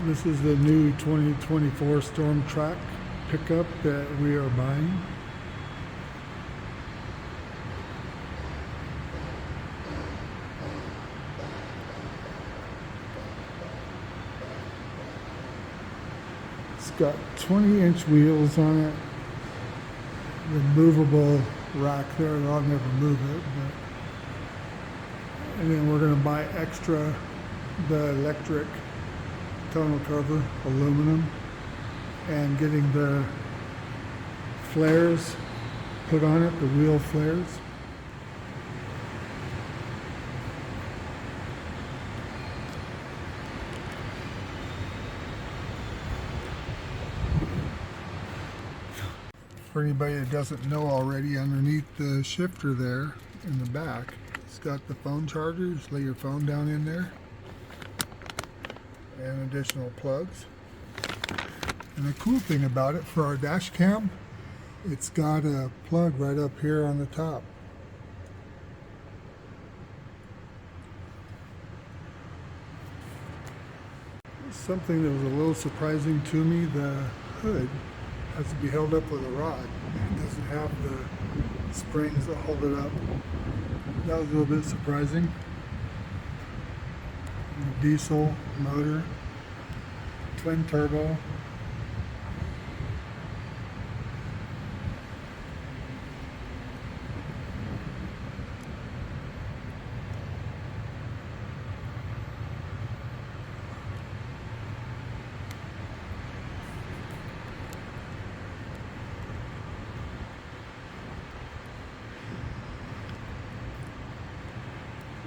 This is the new 2024 Stormtrak pickup that we are buying. It's got 20-inch wheels on it, the movable rack there. I'll never move it, and then we're going to buy extra the electric tonneau cover, aluminum, and getting the flares put on it, the wheel flares. For anybody that doesn't know already, underneath the shifter there in the back, it's got the phone charger. Just lay your phone down in there, and additional plugs. And the cool thing about it, for our dash cam, it's got a plug right up here on the top. Something that was a little surprising to me, the hood has to be held up with a rod. It doesn't have the springs that hold it up. That was a little bit surprising. Diesel motor, twin turbo.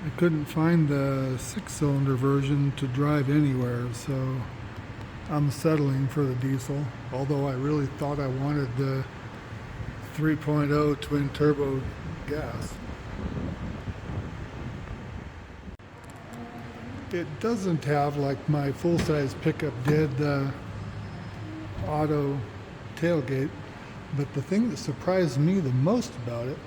I couldn't find the 6-cylinder version to drive anywhere, so I'm settling for the diesel, although I really thought I wanted the 3.0 twin turbo gas. It doesn't have, like my full-size pickup did, the auto tailgate, but the thing that surprised me the most about it,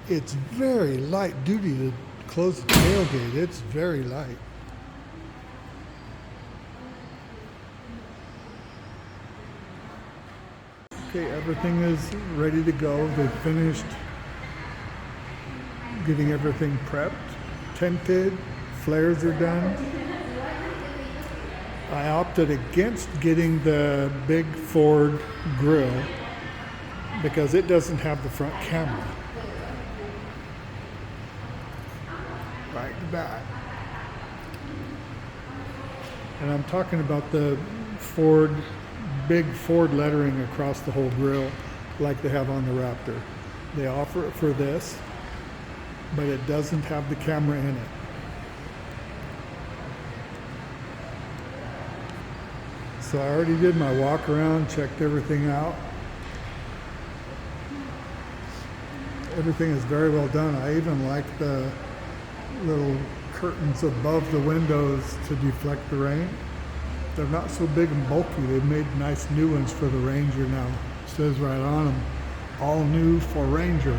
it's very light duty to close the tailgate. It's very light. Okay, everything is ready to go. They finished getting everything prepped, tinted, flares are done. I opted against getting the big Ford grille because it doesn't have the front camera. Like that. And I'm talking about the big Ford lettering across the whole grille like they have on the Raptor. They offer it for this, but it doesn't have the camera in it. So I already did my walk around, checked everything out. Everything is very well done. I even like the little curtains above the windows to deflect the rain. They're not so big and bulky. They've made nice new ones for the Ranger now. It says right on them, all new for Ranger.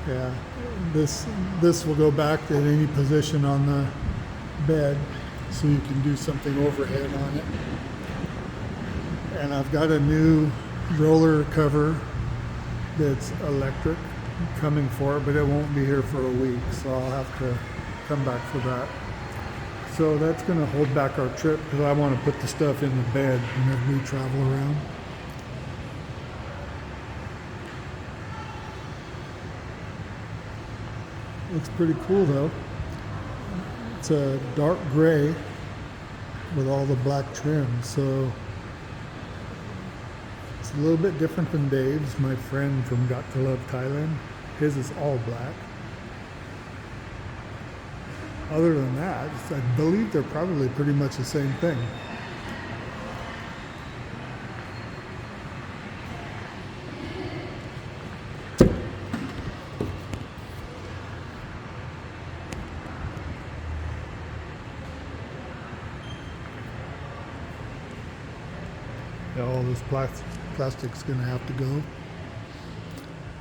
Yeah, this will go back to any position on the bed, so you can do something overhead on it. And I've got a new roller cover that's electric coming for it, but it won't be here for a week, so I'll have to come back for that. So that's going to hold back our trip because I want to put the stuff in the bed whenever we travel around. Looks pretty cool though. It's a dark gray with all the black trim, so it's a little bit different than Dave's, my friend from Got to Love Thailand. His is all black. Other than that, I believe they're probably pretty much the same thing. Yeah, all this plastic's gonna have to go.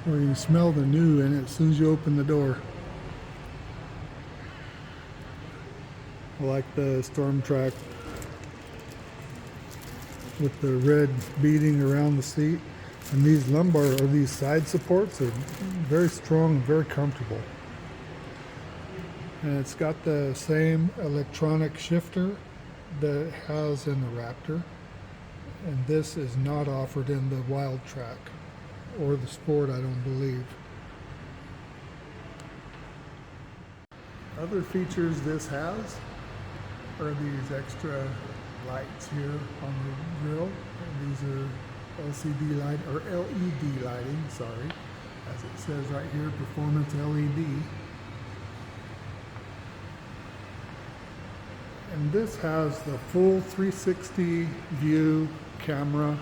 Or you smell the new in it as soon as you open the door. I like the Stormtrak with the red beading around the seat. And these lumbar or these side supports are very strong and very comfortable. And it's got the same electronic shifter that it has in the Raptor. And this is not offered in the VIOLATORS or the Sport, I don't believe. Other features this has are these extra lights here on the grille. And these are LCD light or LED lighting, sorry, as it says right here, performance LED. And this has the full 360 view camera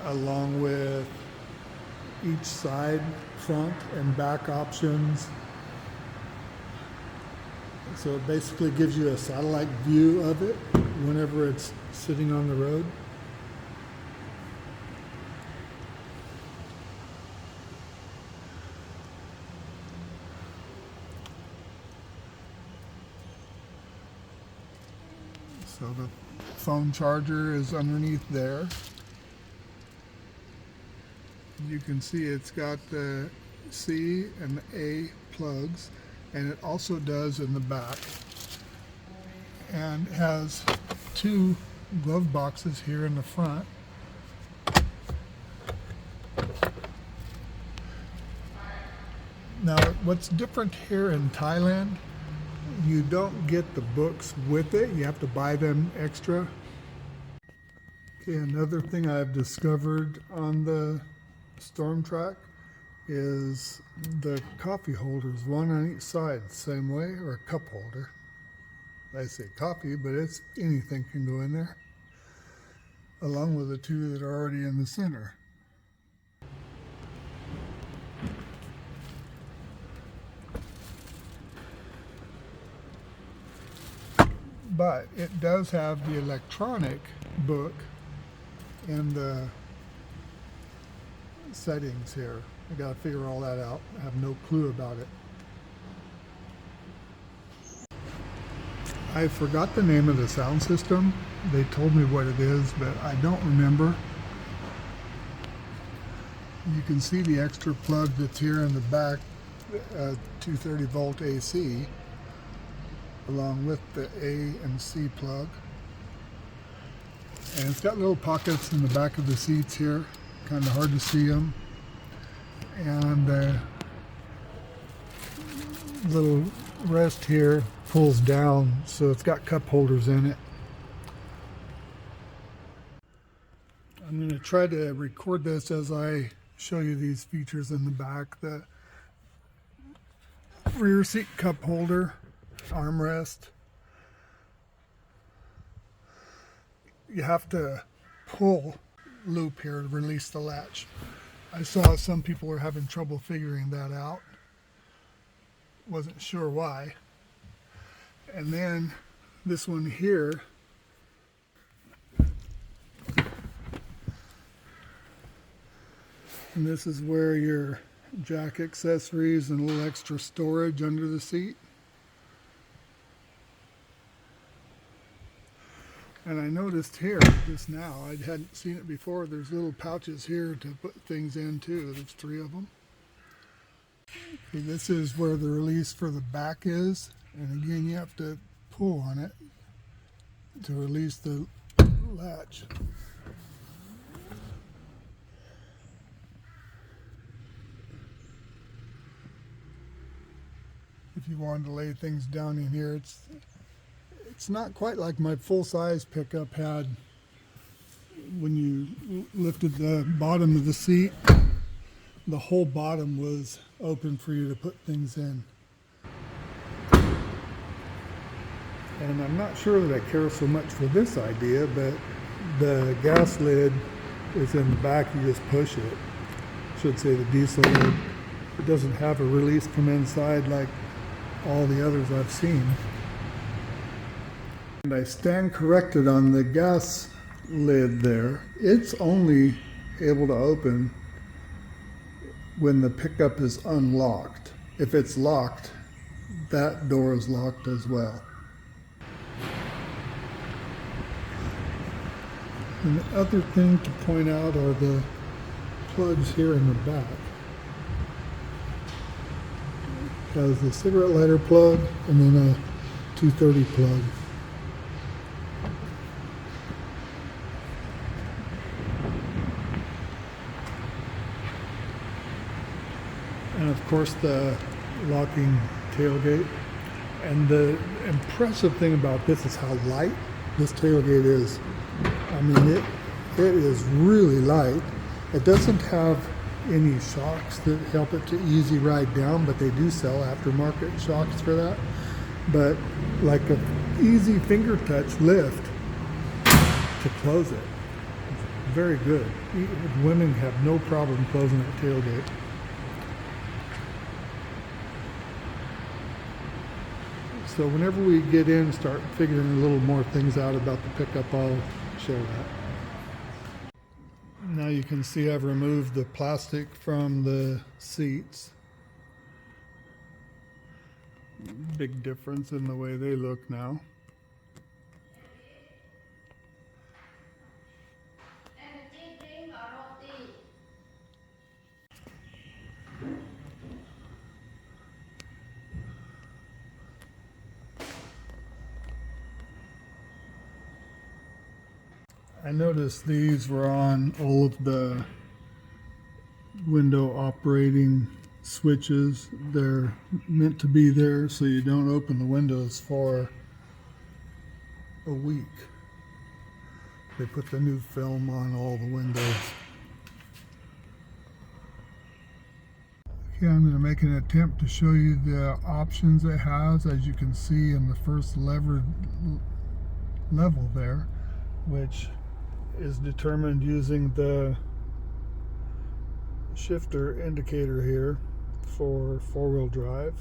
along with each side, front and back options. So it basically gives you a satellite view of it whenever it's sitting on the road. So the phone charger is underneath there. You can see it's got the C and the A plugs, and it also does in the back, and has two glove boxes here in the front. Now what's different here in Thailand, you don't get the books with it, you have to buy them extra. Okay, another thing I've discovered on the Stormtrak is the coffee holders, one on each side, same way, or a cup holder. I say coffee, but it's anything can go in there, along with the two that are already in the center. But it does have the electronic book in the settings here. I gotta figure all that out. I have no clue about it. I forgot the name of the sound system. They told me what it is, but I don't remember. You can see the extra plug that's here in the back, 230 volt AC, along with the A and C plug. And it's got little pockets in the back of the seats here, kind of hard to see them. And the little rest here pulls down, so it's got cup holders in it. I'm going to try to record this as I show you these features in the back. The rear seat cup holder, armrest. You have to pull loop here to release the latch. I saw some people were having trouble figuring that out. Wasn't sure why. And then this one here, and this is where your jack accessories and a little extra storage under the seat. And I noticed here just now, I hadn't seen it before, there's little pouches here to put things in too. There's 3 of them. Okay, this is where the release for the back is. And again, you have to pull on it to release the latch. If you wanted to lay things down in here, it's not quite like my full-size pickup had. When you lifted the bottom of the seat, the whole bottom was open for you to put things in. And I'm not sure that I care so much for this idea, but the gas lid is in the back, you just push it. I should say the diesel lid. It doesn't have a release from inside like all the others I've seen. And I stand corrected on the gas lid there. It's only able to open when the pickup is unlocked. If it's locked, that door is locked as well. And the other thing to point out are the plugs here in the back. It has the cigarette lighter plug and then a 230 plug. And of course the locking tailgate. And the impressive thing about this is how light this tailgate is. I mean, it is really light. It doesn't have any shocks that help it to easy ride down, but they do sell aftermarket shocks for that. But like a easy finger touch lift to close it. Very good. Women have no problem closing that tailgate. So whenever we get in and start figuring a little more things out about the pickup, I'll share that. Now you can see I've removed the plastic from the seats. Big difference in the way they look now. I noticed these were on all of the window operating switches. They're meant to be there so you don't open the windows for a week. They put the new film on all the windows. Okay, I'm going to make an attempt to show you the options it has. As you can see in the first level there, which is determined using the shifter indicator here for four-wheel drive.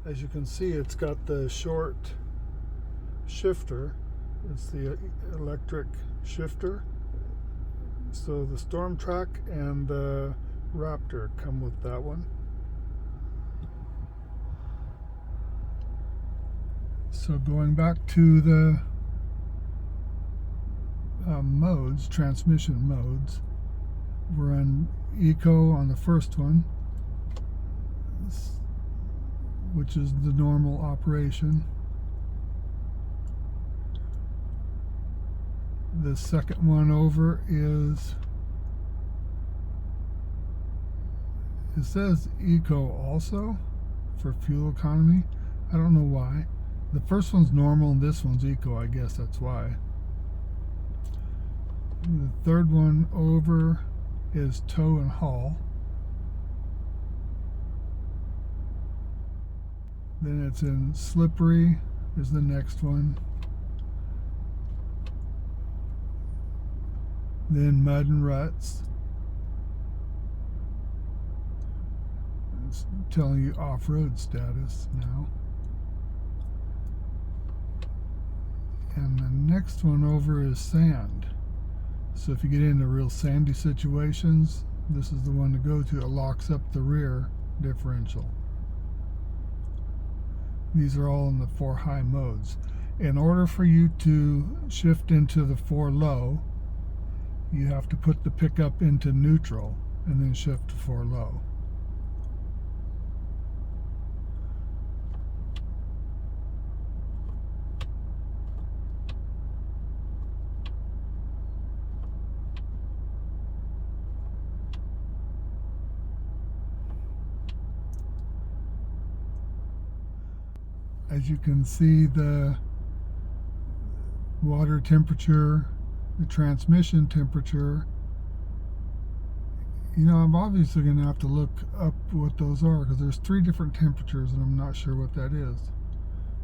As you can see, it's got the short shifter. It's the electric shifter. So the Stormtrak and the Raptor come with that one. So going back to the modes, transmission modes, we're on Eco on the first one, which is the normal operation. The second one over is, it says Eco also for fuel economy. I don't know why. The first one's normal and this one's Eco, I guess that's why. The third one over is tow and haul. Then it's in slippery is the next one. Then mud and ruts. It's telling you off-road status now. And the next one over is sand. So if you get into real sandy situations, this is the one to go to. It locks up the rear differential. These are all in the 4 high modes. In order for you to shift into the 4 low, you have to put the pickup into neutral and then shift to 4 low. As you can see, the water temperature, the transmission temperature, you know, I'm obviously going to have to look up what those are because there's 3 different temperatures and I'm not sure what that is.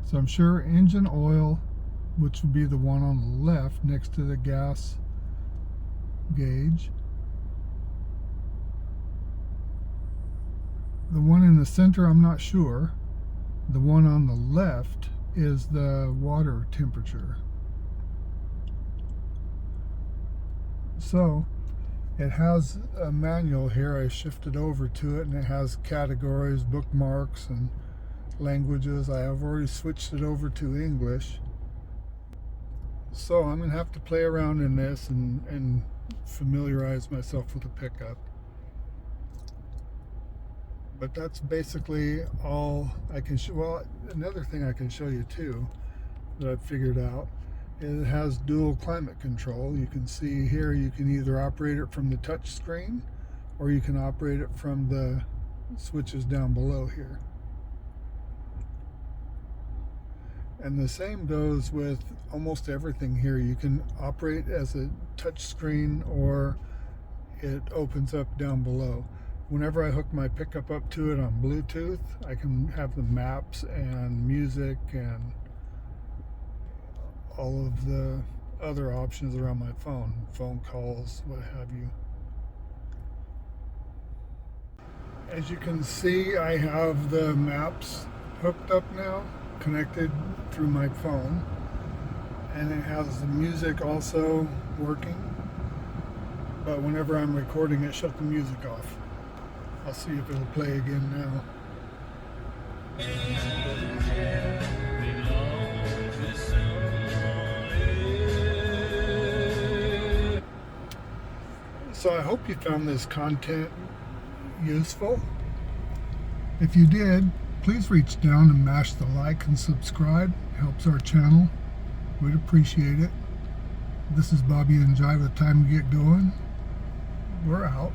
So I'm sure engine oil, which would be the one on the left next to the gas gauge. The one in the center, I'm not sure. The one on the left is the water temperature. So it has a manual here. I shifted over to it and it has categories, bookmarks, and languages. I have already switched it over to English. So I'm going to have to play around in this and familiarize myself with the pickup. But that's basically all I can show. Well, another thing I can show you too that I've figured out, it has dual climate control. You can see here you can either operate it from the touch screen or you can operate it from the switches down below here. And the same goes with almost everything here. You can operate as a touch screen or it opens up down below. Whenever I hook my pickup up to it on Bluetooth, I can have the maps and music and all of the other options around my phone calls, what have you. As you can see, I have the maps hooked up now, connected through my phone, and it has the music also working, but whenever I'm recording it, shut the music off. I'll see if it'll play again now. So I hope you found this content useful. If you did, please reach down and mash the like and subscribe. It helps our channel. We'd appreciate it. This is Bobby and Jive with Time to Get Going. We're out.